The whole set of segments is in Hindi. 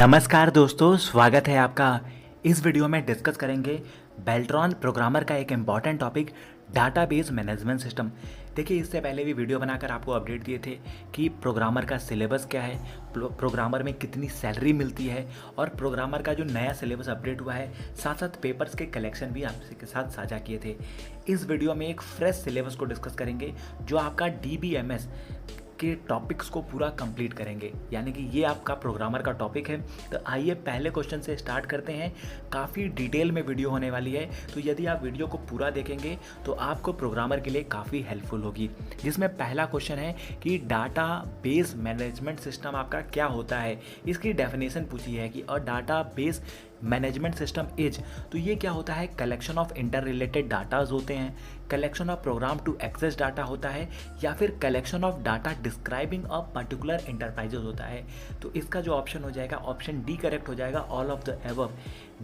नमस्कार दोस्तों, स्वागत है आपका। इस वीडियो में डिस्कस करेंगे बेल्ट्रॉन प्रोग्रामर का एक important topic, database management system. देखिए, इससे पहले भी वीडियो बनाकर आपको अपडेट दिए थे कि प्रोग्रामर का सिलेबस क्या है, प्रोग्रामर में कितनी सैलरी मिलती है और प्रोग्रामर का जो नया सिलेबस अपडेट हुआ है, साथ साथ पेपर्स के कलेक्शन भी आपके साथ साझा किए थे। इस वीडियो में एक फ्रेश सिलेबस को डिस्कस करेंगे जो आपका DBMS के टॉपिक्स को पूरा कंप्लीट करेंगे, यानी कि ये आपका प्रोग्रामर का टॉपिक है। तो आइए पहले क्वेश्चन से स्टार्ट करते हैं। काफ़ी डिटेल में वीडियो होने वाली है, तो यदि आप वीडियो को पूरा देखेंगे तो आपको प्रोग्रामर के लिए काफ़ी हेल्पफुल होगी। जिसमें पहला क्वेश्चन है कि डाटा बेस मैनेजमेंट सिस्टम आपका क्या होता है, इसकी डेफिनेशन पूछी है कि और data base management system is, तो ये क्या होता है, collection of inter related datas होते हैं, collection of program to access data होता है, या फिर collection of data describing a particular enterprises होता है। तो इसका जो ऑप्शन हो जाएगा, ऑप्शन डी करेक्ट हो जाएगा, all of the above.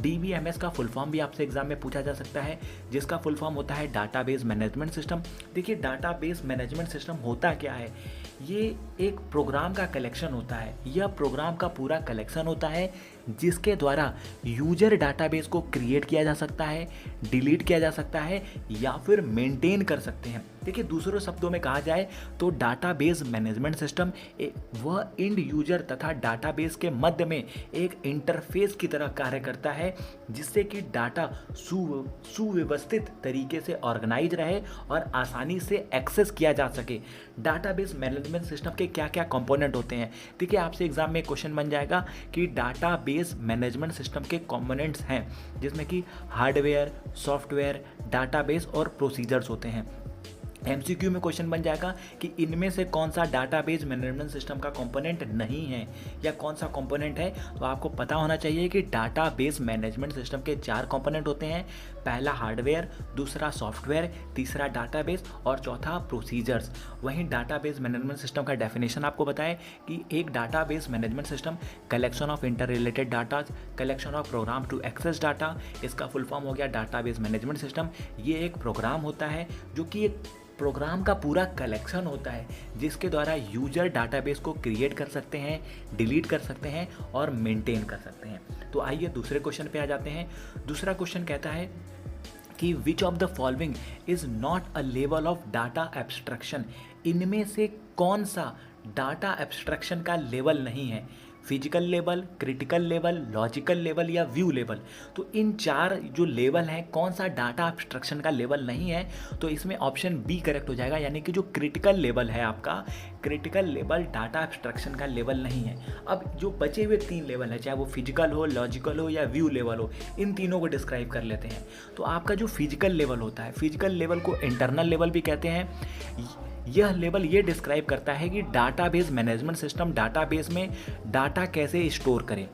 DBMS का फुल फॉर्म भी आपसे एग्जाम में पूछा जा सकता है, जिसका फुल फॉर्म होता है डाटाबेस मैनेजमेंट सिस्टम। देखिए, डाटाबेस मैनेजमेंट सिस्टम होता क्या है, ये एक प्रोग्राम का कलेक्शन होता है, यह प्रोग्राम का पूरा कलेक्शन होता है जिसके द्वारा यूजर डाटाबेस को क्रिएट किया जा सकता है, डिलीट किया जा सकता है या फिर मेंटेन कर सकते हैं। देखिए, दूसरे शब्दों में कहा जाए तो डाटाबेस मैनेजमेंट सिस्टम वह इंड यूजर तथा डाटाबेस के मध्य में एक इंटरफेस की तरह कार्य करता है, जिससे कि डाटा सुव्यवस्थित तरीके से ऑर्गेनाइज रहे और आसानी से एक्सेस किया जा सके। डाटाबेस मैनेजमेंट सिस्टम के क्या क्या कंपोनेंट होते हैं। देखिए, आपसे एग्जाम में क्वेश्चन बन जाएगा कि डाटाबेस मैनेजमेंट सिस्टम के कंपोनेंट्स हैं, जिसमें कि हार्डवेयर, सॉफ्टवेयर, डाटाबेस और प्रोसीजर्स होते हैं। MCQ में क्वेश्चन बन जाएगा कि इनमें से कौन सा डाटाबेस मैनेजमेंट सिस्टम का कंपोनेंट नहीं है या कौन सा कंपोनेंट है। तो आपको पता होना चाहिए कि डाटाबेस मैनेजमेंट सिस्टम के 4 कंपोनेंट होते हैं। पहला हार्डवेयर, दूसरा सॉफ्टवेयर, तीसरा डाटाबेस और चौथा प्रोसीजर्स। वहीं डाटाबेस मैनेजमेंट सिस्टम का डेफिनेशन आपको बताएं कि एक database management system collection of inter related data, collection of program to access data, इसका फुल फॉर्म हो गया डाटाबेस मैनेजमेंट सिस्टम। ये एक प्रोग्राम होता है जो कि एक प्रोग्राम का पूरा कलेक्शन होता है जिसके द्वारा यूजर डाटाबेस को क्रिएट कर सकते हैं, डिलीट कर सकते हैं और मेंटेन कर सकते हैं। तो आइए दूसरे क्वेश्चन पे आ जाते हैं। दूसरा क्वेश्चन कहता है कि विच of the following is not a level of data abstraction, इनमें से कौन सा डाटा एब्स्ट्रैक्शन का लेवल नहीं है। Physical level, critical level, logical level या व्यू लेवल। तो इन 4 जो लेवल हैं, कौन सा डाटा एब्स्ट्रैक्शन का लेवल नहीं है, तो इसमें ऑप्शन बी करेक्ट हो जाएगा, यानी कि जो क्रिटिकल लेवल है आपका, क्रिटिकल लेवल डाटा एब्स्ट्रैक्शन का लेवल नहीं है। अब जो बचे हुए 3 लेवल है, चाहे वो फिजिकल हो, लॉजिकल हो या व्यू लेवल हो, इन तीनों को डिस्क्राइब कर लेते हैं। तो आपका जो फिजिकल लेवल होता है, फिजिकल लेवल को इंटरनल लेवल भी कहते हैं। यह लेवल ये डिस्क्राइब करता है कि डाटाबेस मैनेजमेंट सिस्टम डाटाबेस में डाटा कैसे स्टोर करे।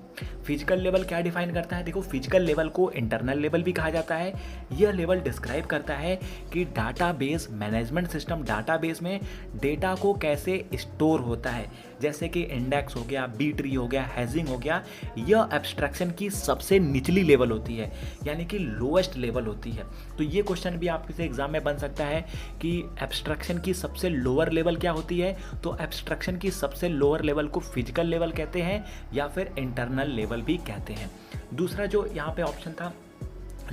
फिजिकल लेवल क्या डिफाइन करता है, देखो, फिजिकल लेवल को इंटरनल लेवल भी कहा जाता है। यह लेवल डिस्क्राइब करता है कि डाटाबेस मैनेजमेंट सिस्टम डाटाबेस में डेटा को कैसे स्टोर होता है, जैसे कि इंडेक्स हो गया, बी ट्री हो गया, हैशिंग हो गया। यह एब्स्ट्रैक्शन की सबसे निचली लेवल होती है, यानी कि लोएस्ट लेवल होती है। तो ये क्वेश्चन भी आपके एग्जाम में बन सकता है कि एब्स्ट्रैक्शन की सबसे लोअर लेवल क्या होती है। तो एब्स्ट्रैक्शन की सबसे लोअर लेवल को फिजिकल लेवल कहते हैं या फिर इंटरनल लेवल भी कहते हैं। दूसरा जो यहाँ पे ऑप्शन था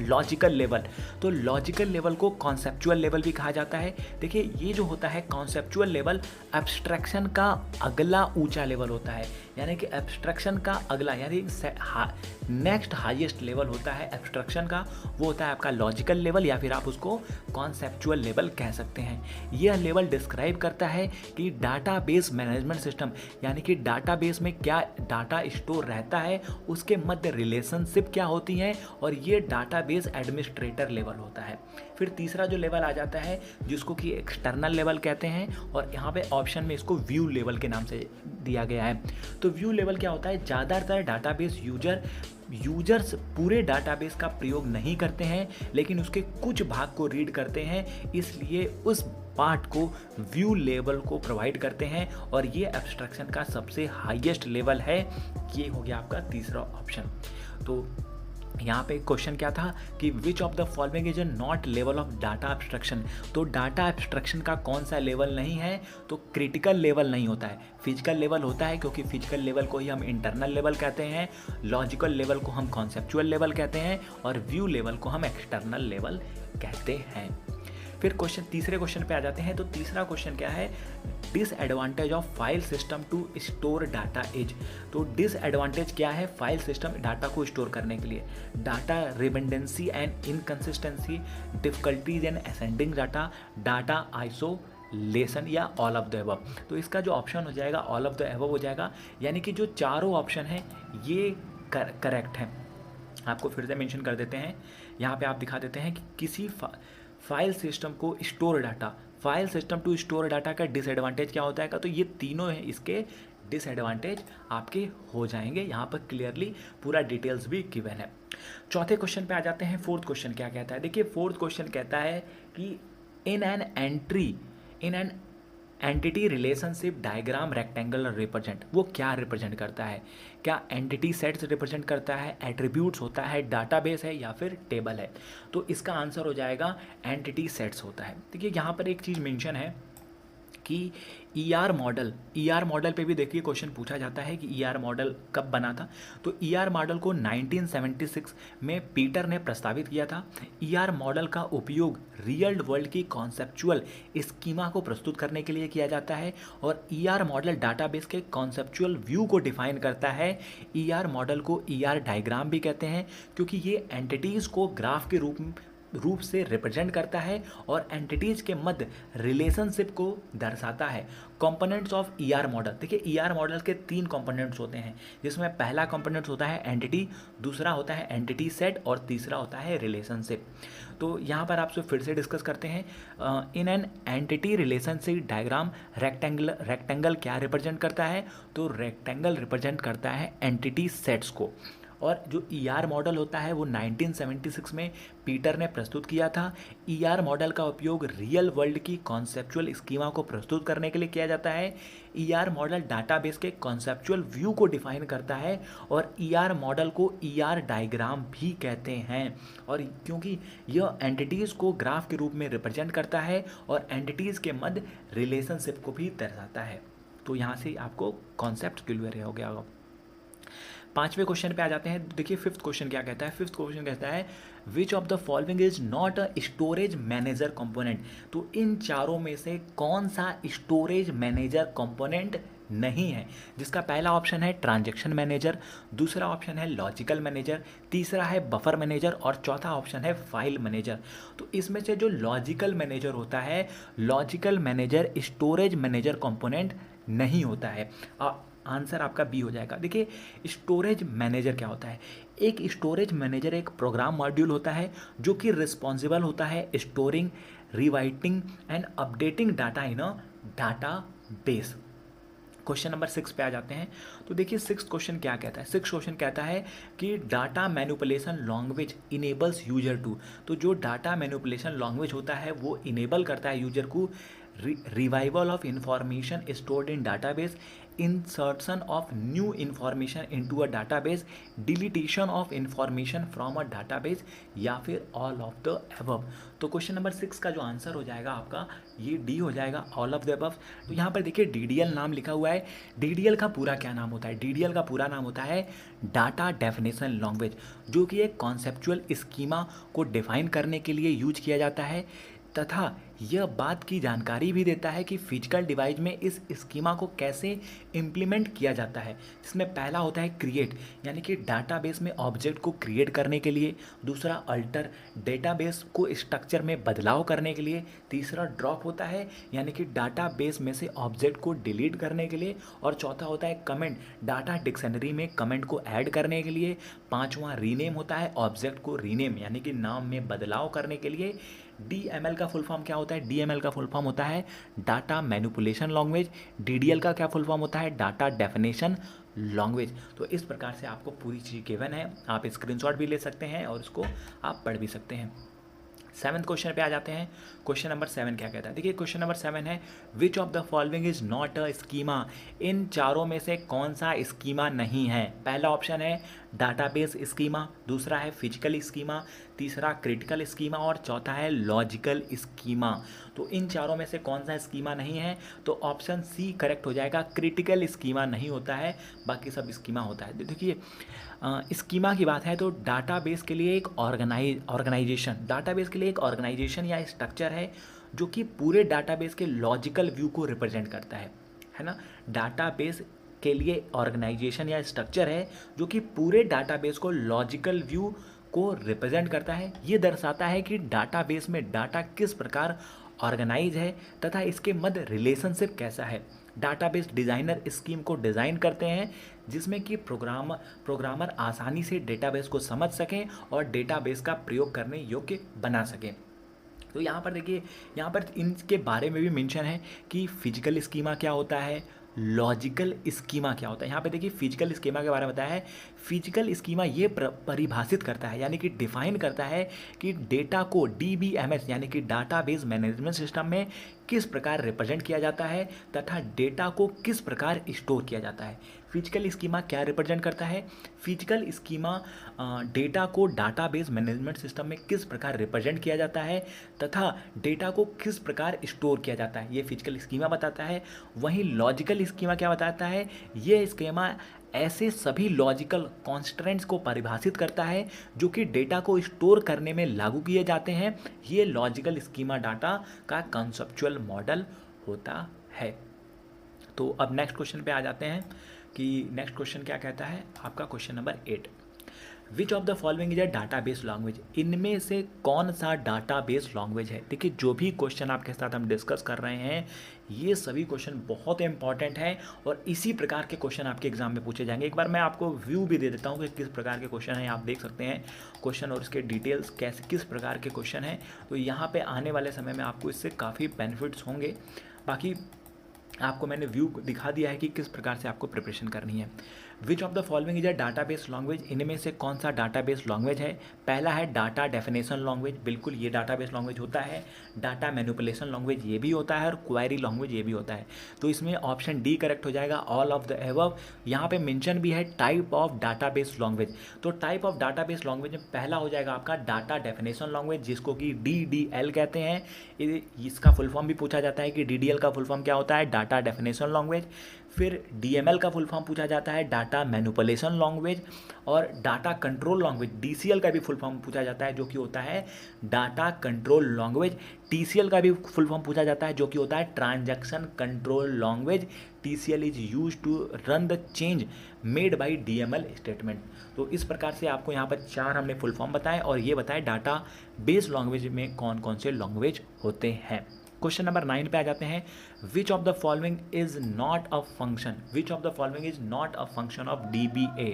लॉजिकल लेवल, तो लॉजिकल लेवल को कॉन्सेप्चुअल लेवल भी कहा जाता है। देखिए, ये जो होता है कॉन्सेप्चुअल लेवल, एब्स्ट्रैक्शन का अगला ऊंचा लेवल होता है, यानी कि एब्स्ट्रैक्शन का अगला, यानी नेक्स्ट हाईएस्ट लेवल होता है एब्स्ट्रैक्शन का, वो होता है आपका लॉजिकल लेवल या फिर आप उसको कॉन्सेप्चुअल लेवल कह सकते हैं। यह लेवल डिस्क्राइब करता है कि डाटाबेस मैनेजमेंट सिस्टम, यानी कि डाटाबेस में क्या डाटा स्टोर रहता है, उसके मध्य रिलेशनशिप क्या होती हैं, और ये डाटाबेस एडमिनिस्ट्रेटर लेवल होता है। फिर तीसरा जो लेवल आ जाता है जिसको कि एक्सटर्नल लेवल कहते हैं, और यहाँ पे ऑप्शन में इसको व्यू लेवल के नाम से दिया गया है। तो व्यू लेवल क्या होता है, ज़्यादातर डाटाबेस यूजर्स पूरे डाटाबेस का प्रयोग नहीं करते हैं, लेकिन उसके कुछ भाग को रीड करते हैं, इसलिए उस पार्ट को व्यू लेवल को प्रोवाइड करते हैं, और ये एब्स्ट्रैक्शन का सबसे हाईएस्ट लेवल है। ये हो गया आपका तीसरा ऑप्शन। तो यहाँ पे क्वेश्चन क्या था कि विच of the following is not level of data abstraction. तो डाटा एब्स्ट्रक्शन का कौन सा लेवल नहीं है, तो क्रिटिकल लेवल नहीं होता है, फिजिकल लेवल होता है, क्योंकि फिजिकल लेवल को ही हम इंटरनल लेवल कहते हैं, लॉजिकल लेवल को हम कॉन्सेप्चुअल लेवल कहते हैं और व्यू लेवल को हम एक्सटर्नल लेवल कहते हैं। फिर तीसरे क्वेश्चन पे आ जाते हैं। तो तीसरा क्वेश्चन क्या है, disadvantage of file system to store data is. तो डिसएडवांटेज क्या है फाइल सिस्टम डाटा को स्टोर करने के लिए, data redundancy and inconsistency, difficulties in असेंडिंग डाटा, डाटा आइसोलेशन या ऑल ऑफ द अबव। तो इसका जो ऑप्शन हो जाएगा ऑल ऑफ द अबव हो जाएगा, यानी कि जो चारों ऑप्शन हैं ये करेक्ट हैं। आपको फिर से मेंशन कर देते हैं, यहाँ पे आप दिखा देते हैं कि किसी फाइल सिस्टम को store data, file system to store data का डिसएडवांटेज क्या होता है, तो ये तीनों हैं इसके डिसएडवांटेज आपके हो जाएंगे। यहाँ पर क्लियरली पूरा डिटेल्स भी गिवन है। चौथे क्वेश्चन पे आ जाते हैं। फोर्थ क्वेश्चन क्या कहता है, देखिए फोर्थ क्वेश्चन कहता है कि in an entity relationship diagram rectangle represent, वो क्या रिप्रेजेंट करता है, क्या एंटिटी सेट्स रिप्रेजेंट करता है, एट्रीब्यूट्स होता है, डाटाबेस है या फिर टेबल है। तो इसका आंसर हो जाएगा एंटिटी सेट्स होता है। देखिए यहाँ पर एक चीज़ मेंशन है कि ईआर मॉडल पे भी देखिए क्वेश्चन पूछा जाता है कि ईआर मॉडल कब बना था। तो ईआर मॉडल को 1976 में पीटर ने प्रस्तावित किया था। ईआर मॉडल का उपयोग रियल वर्ल्ड की कॉन्सेप्चुअल स्कीमा को प्रस्तुत करने के लिए किया जाता है और ईआर मॉडल डाटाबेस के कॉन्सेप्चुअल व्यू को डिफाइन करता है। ईआर मॉडल को ईआर डायग्राम भी कहते हैं क्योंकि ये एंटिटीज़ को ग्राफ के रूप से रिप्रेजेंट करता है और एंटिटीज के मध्य रिलेशनशिप को दर्शाता है। कंपोनेंट्स ऑफ ईआर मॉडल, देखिए ईआर मॉडल के 3 कंपोनेंट्स होते हैं, जिसमें पहला कंपोनेंट्स होता है एंटिटी, दूसरा होता है एंटिटी सेट और तीसरा होता है रिलेशनशिप। तो यहाँ पर आपसे फिर से डिस्कस करते हैं। In an entity relationship diagram rectangle क्या रिप्रेजेंट करता है, तो रेक्टेंगल रिप्रेजेंट करता है एंटिटी सेट्स को। और जो ईआर मॉडल होता है वो 1976 में पीटर ने प्रस्तुत किया था। ईआर मॉडल का उपयोग रियल वर्ल्ड की कॉन्सेप्चुअल स्कीमा को प्रस्तुत करने के लिए किया जाता है। ईआर मॉडल डाटाबेस के कॉन्सेप्चुअल व्यू को डिफाइन करता है और ईआर मॉडल को ईआर डायग्राम भी कहते हैं, और क्योंकि यह एंटिटीज़ को ग्राफ के रूप में रिप्रेजेंट करता है और एंटिटीज़ के मध्य रिलेशनशिप को भी दर्शाता है। तो यहाँ से आपको कॉन्सेप्ट क्लियर हो गया होगा। 5वें क्वेश्चन पे आ जाते हैं। देखिए फिफ्थ क्वेश्चन क्या कहता है, फिफ्थ क्वेश्चन कहता है which of the following is not a storage manager component. तो इन चारों में से कौन सा स्टोरेज मैनेजर कंपोनेंट नहीं है, जिसका पहला ऑप्शन है ट्रांजैक्शन मैनेजर, दूसरा ऑप्शन है लॉजिकल मैनेजर, तीसरा है बफर मैनेजर और चौथा ऑप्शन है फाइल मैनेजर। तो इसमें से जो लॉजिकल मैनेजर होता है, logical manager storage manager component नहीं होता है। आंसर आपका बी हो जाएगा। देखिए स्टोरेज मैनेजर क्या होता है, एक स्टोरेज मैनेजर एक प्रोग्राम मॉड्यूल होता है जो कि रिस्पॉन्सिबल होता है storing, rewriting and updating data in a database. Question number 6 पे आ जाते हैं। तो देखिए 6th क्वेश्चन क्या कहता है, 6th क्वेश्चन कहता है कि data manipulation language enables user to. तो जो डाटा मैनिपुलेशन लैंग्वेज होता है वो इनेबल करता है यूजर को revival of information stored in database, insertion of new information into a database, deletion of information from a database या फिर all of the above। तो क्वेश्चन नंबर 6 का जो आंसर हो जाएगा आपका ये डी हो जाएगा, all of the above। तो यहाँ पर देखिए DDL नाम लिखा हुआ है। DDL का पूरा क्या नाम होता है, DDL का पूरा नाम होता है डाटा डेफिनेशन लैंग्वेज, जो कि एक कॉन्सेप्चुअल स्कीमा को डिफाइन करने के लिए यूज किया जाता है तथा यह बात की जानकारी भी देता है कि फिजिकल डिवाइस में इस स्कीमा को कैसे इम्प्लीमेंट किया जाता है। जिसमें पहला होता है क्रिएट, यानी कि डाटाबेस में ऑब्जेक्ट को क्रिएट करने के लिए, दूसरा अल्टर, डेटाबेस को स्ट्रक्चर में बदलाव करने के लिए, तीसरा ड्रॉप होता है यानी कि डाटाबेस में से ऑब्जेक्ट को डिलीट करने के लिए, और चौथा होता है कमेंट, डाटा डिक्शनरी में कमेंट को ऐड करने के लिए, पांचवा रीनेम होता है, ऑब्जेक्ट को रीनेम यानी कि नाम में बदलाव करने के लिए। DML का फुल फॉर्म क्या होता है, DML का फुल फॉर्म होता है डाटा मैनिपुलेशन लैंग्वेज। DDL का क्या फुल फॉर्म होता है, डाटा डेफिनेशन लैंग्वेज। तो इस प्रकार से आपको पूरी चीज़ गिवन है, आप स्क्रीनशॉट भी ले सकते हैं और इसको आप पढ़ भी सकते हैं। 7th क्वेश्चन पे आ जाते हैं। क्वेश्चन नंबर 7 क्या कहता है, देखिए क्वेश्चन नंबर 7 है which of the following is not a schema. इन चारों में से कौन सा स्कीमा नहीं है। पहला ऑप्शन है डाटाबेस स्कीमा, दूसरा है फिजिकल स्कीमा, तीसरा क्रिटिकल स्कीमा और चौथा है लॉजिकल स्कीमा। तो इन चारों में से कौन सा स्कीमा नहीं है? तो ऑप्शन सी करेक्ट हो जाएगा, क्रिटिकल स्कीमा नहीं होता है, बाकी सब स्कीमा होता है। देखिए स्कीमा की बात है तो डाटाबेस के लिए एक डाटाबेस के लिए एक ऑर्गेनाइजेशन या स्ट्रक्चर है जो कि पूरे डाटाबेस के लॉजिकल व्यू को रिप्रेजेंट करता है ना। डाटाबेस के लिए ऑर्गेनाइजेशन या स्ट्रक्चर है जो कि पूरे डाटाबेस को लॉजिकल व्यू को रिप्रेजेंट करता है। ये दर्शाता है कि डाटाबेस में डाटा किस प्रकार ऑर्गेनाइज है तथा इसके मध्य रिलेशनशिप कैसा है। डाटाबेस डिज़ाइनर स्कीम को डिज़ाइन करते हैं जिसमें कि प्रोग्रामर आसानी से डेटाबेस को समझ सकें और डेटाबेस का प्रयोग करने योग्य बना सकें। तो यहाँ पर देखिए, यहाँ पर इनके बारे में भी मेंशन है कि फिजिकल स्कीमा क्या होता है, लॉजिकल स्कीमा क्या होता है। यहाँ पे देखिए फिजिकल स्कीमा के बारे में बताया है। फिजिकल स्कीमा ये परिभाषित करता है यानी कि डिफाइन करता है कि डेटा को DBMS यानी कि डाटाबेस मैनेजमेंट सिस्टम में किस प्रकार रिप्रेजेंट किया जाता है तथा डेटा को किस प्रकार स्टोर किया जाता है। फिजिकल स्कीमा क्या रिप्रेजेंट करता है? फिजिकल स्कीमा डेटा को डाटाबेस मैनेजमेंट सिस्टम में किस प्रकार रिप्रेजेंट किया जाता है तथा डेटा को किस प्रकार स्टोर किया जाता है, ये फिजिकल स्कीमा बताता है। वहीं लॉजिकल स्कीमा क्या बताता है? ये स्कीमा ऐसे सभी लॉजिकल कॉन्स्ट्रेंट्स को परिभाषित करता है जो कि डेटा को स्टोर करने में लागू किए जाते हैं। ये लॉजिकल स्कीमा डाटा का कॉन्सेप्चुअल मॉडल होता है। तो अब नेक्स्ट क्वेश्चन पे आ जाते हैं कि नेक्स्ट क्वेश्चन क्या कहता है आपका, question number 8, which of the following is a database language. इनमें से कौन सा डाटाबेस लैंग्वेज है? देखिए जो भी क्वेश्चन आपके साथ हम डिस्कस कर रहे हैं ये सभी क्वेश्चन बहुत इंपॉर्टेंट हैं और इसी प्रकार के क्वेश्चन आपके एग्जाम में पूछे जाएंगे। एक बार मैं आपको व्यू भी दे देता हूँ कि किस प्रकार के क्वेश्चन हैं, आप देख सकते हैं क्वेश्चन और उसके डिटेल्स कैसे किस प्रकार के क्वेश्चन हैं। तो यहाँ पे आने वाले समय में आपको इससे काफ़ी बेनिफिट्स होंगे। बाकी आपको मैंने व्यू दिखा दिया है कि किस प्रकार से आपको प्रिपरेशन करनी है। Which of the following is a database language, इनमें से कौन सा डाटाबेस लैंग्वेज है? पहला है डाटा डेफिनेशन लैंग्वेज, बिल्कुल ये डाटाबेस लैंग्वेज होता है। डाटा मैनिपुलेशन लैंग्वेज ये भी होता है और क्वेरी लैंग्वेज ये भी होता है। तो इसमें ऑप्शन डी करेक्ट हो जाएगा, ऑल ऑफ द एबव। यहाँ पे मेंशन भी है टाइप ऑफ डाटाबेस लैंग्वेज। तो टाइप ऑफ डाटाबेस लैंग्वेज में पहला हो जाएगा आपका डाटा डेफिनेशन लैंग्वेज जिसको कि DDL कहते हैं। इसका फुल फॉर्म भी पूछा जाता है कि DDL का फुल फॉर्म क्या होता है, डाटा डेफिनेशन लैंग्वेज। फिर DML का फुल फॉर्म पूछा जाता है, डाटा मैनिपुलेशन लैंग्वेज। और डाटा कंट्रोल लैंग्वेज DCL का भी फुल फॉर्म पूछा जाता है जो कि होता है डाटा कंट्रोल लैंग्वेज। TCL का भी फुल फॉर्म पूछा जाता है जो कि होता है transaction control language. TCL is use to run the change made by DML statement. तो इस प्रकार से आपको यहाँ पर 4 हमने फुल फॉर्म बताए और ये बताए डाटा बेस लैंग्वेज में कौन कौन से लैंग्वेज होते हैं। क्वेश्चन नंबर 9 पे आ जाते हैं। विच of the following is not a function, which of the following is not a function of DBA।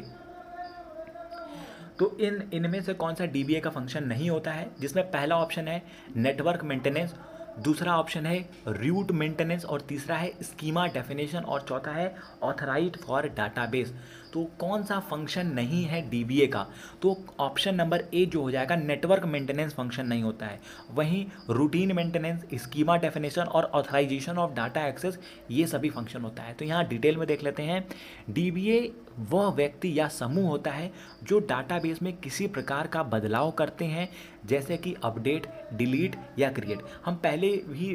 तो इनमें से कौन सा DBA का फंक्शन नहीं होता है? जिसमें पहला ऑप्शन है नेटवर्क मेंटेनेंस, दूसरा ऑप्शन है रूट मेंटेनेंस और तीसरा है स्कीमा डेफिनेशन और चौथा है ऑथराइज्ड फॉर डाटाबेस। तो कौन सा फंक्शन नहीं है DBA का? तो ऑप्शन नंबर ए जो हो जाएगा नेटवर्क मेंटेनेंस फंक्शन नहीं होता है। वहीं रूटीन मेंटेनेंस, स्कीमा डेफिनेशन और ऑथराइजेशन ऑफ डाटा एक्सेस ये सभी फंक्शन होता है। तो यहाँ डिटेल में देख लेते हैं। DBA वह व्यक्ति या समूह होता है जो डाटाबेस में किसी प्रकार का बदलाव करते हैं जैसे कि अपडेट, डिलीट या क्रिएट। हम पहले ही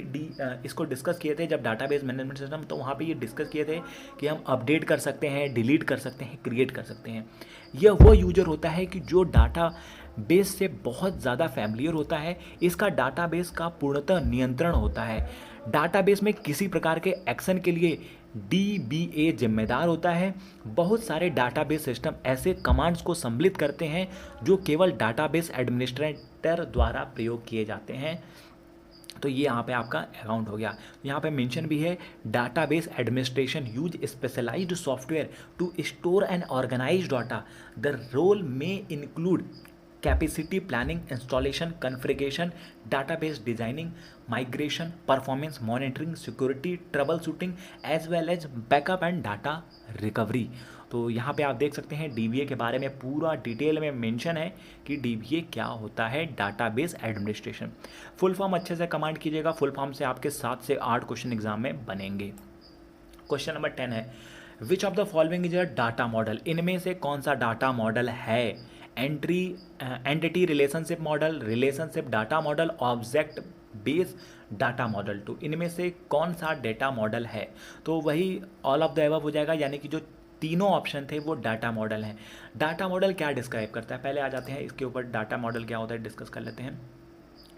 इसको डिस्कस किए थे जब डाटाबेस मैनेजमेंट सिस्टम, तो वहाँ पे ये डिस्कस किए थे कि हम अपडेट कर सकते हैं, डिलीट कर सकते हैं, क्रिएट कर सकते हैं। यह वो यूजर होता है कि जो डाटा बेस से बहुत ज़्यादा फैमिलियर होता है, इसका डाटाबेस का पूर्णतः नियंत्रण होता है। डाटाबेस में किसी प्रकार के एक्शन के लिए DBA जिम्मेदार होता है। बहुत सारे डाटाबेस सिस्टम ऐसे कमांड्स को सम्मिलित करते हैं जो केवल डाटाबेस एडमिनिस्ट्रेटर द्वारा प्रयोग किए जाते हैं। तो ये यहाँ पे आपका अकाउंट हो गया। यहाँ पे मेंशन भी है database administration use specialised software to store and organise data. The role में include capacity planning, installation, configuration, database designing, migration, performance monitoring, security, troubleshooting as well as backup and data recovery. तो यहाँ पे आप देख सकते हैं DBA के बारे में पूरा डिटेल में मेंशन है कि DBA क्या होता है, डाटाबेस एडमिनिस्ट्रेशन। फुल फॉर्म अच्छे से कमांड कीजिएगा, फुल फॉर्म से आपके 7 से 8 क्वेश्चन एग्जाम में बनेंगे। क्वेश्चन नंबर 10 है which of the following is a data model, इनमें से कौन सा डाटा मॉडल है? Entity relationship model, relationship data model, object base data model two, इनमें से कौन सा डेटा मॉडल है? तो वही ऑल ऑफ द एबव हो जाएगा, यानी कि जो तीनों ऑप्शन थे वो डाटा मॉडल हैं। डाटा मॉडल क्या डिस्क्राइब करता है, पहले आ जाते हैं इसके ऊपर, डाटा मॉडल क्या होता है डिस्कस कर लेते हैं।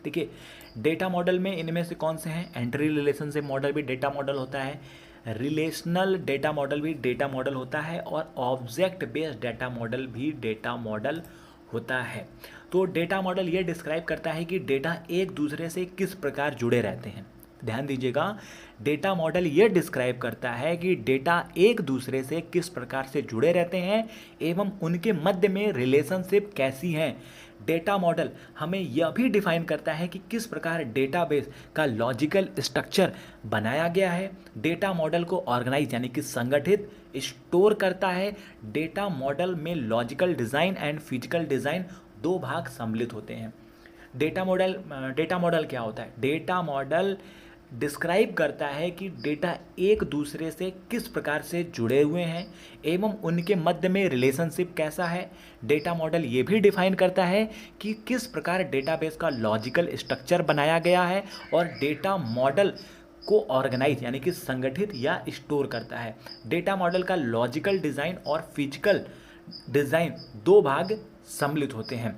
ठीक है, डेटा मॉडल में इनमें से कौन से हैं? एंट्री रिलेशनशिप मॉडल भी डेटा मॉडल होता है, रिलेशनल डेटा मॉडल भी डेटा मॉडल होता है, और ऑब्जेक्ट बेस्ड डेटा मॉडल भी डेटा मॉडल होता है। तो डेटा मॉडल ये डिस्क्राइब करता है कि डेटा एक दूसरे से किस प्रकार जुड़े रहते हैं। ध्यान दीजिएगा, डेटा मॉडल ये डिस्क्राइब करता है कि डेटा एक दूसरे से किस प्रकार से जुड़े रहते हैं एवं उनके मध्य में रिलेशनशिप कैसी है। डेटा मॉडल हमें यह भी डिफाइन करता है कि किस प्रकार डेटाबेस का लॉजिकल स्ट्रक्चर बनाया गया है। डेटा मॉडल को ऑर्गेनाइज यानी कि संगठित स्टोर करता है। डेटा मॉडल में logical design and physical design दो भाग सम्मिलित होते हैं। डेटा मॉडल क्या होता है? डेटा मॉडल डिस्क्राइब करता है कि डेटा एक दूसरे से किस प्रकार से जुड़े हुए हैं एवं उनके मध्य में रिलेशनशिप कैसा है। डेटा मॉडल ये भी डिफाइन करता है कि किस प्रकार डेटाबेस का लॉजिकल स्ट्रक्चर बनाया गया है, और डेटा मॉडल को ऑर्गेनाइज यानी कि संगठित या स्टोर करता है। डेटा मॉडल का लॉजिकल डिज़ाइन और फिजिकल डिज़ाइन दो भाग सम्मिलित होते हैं।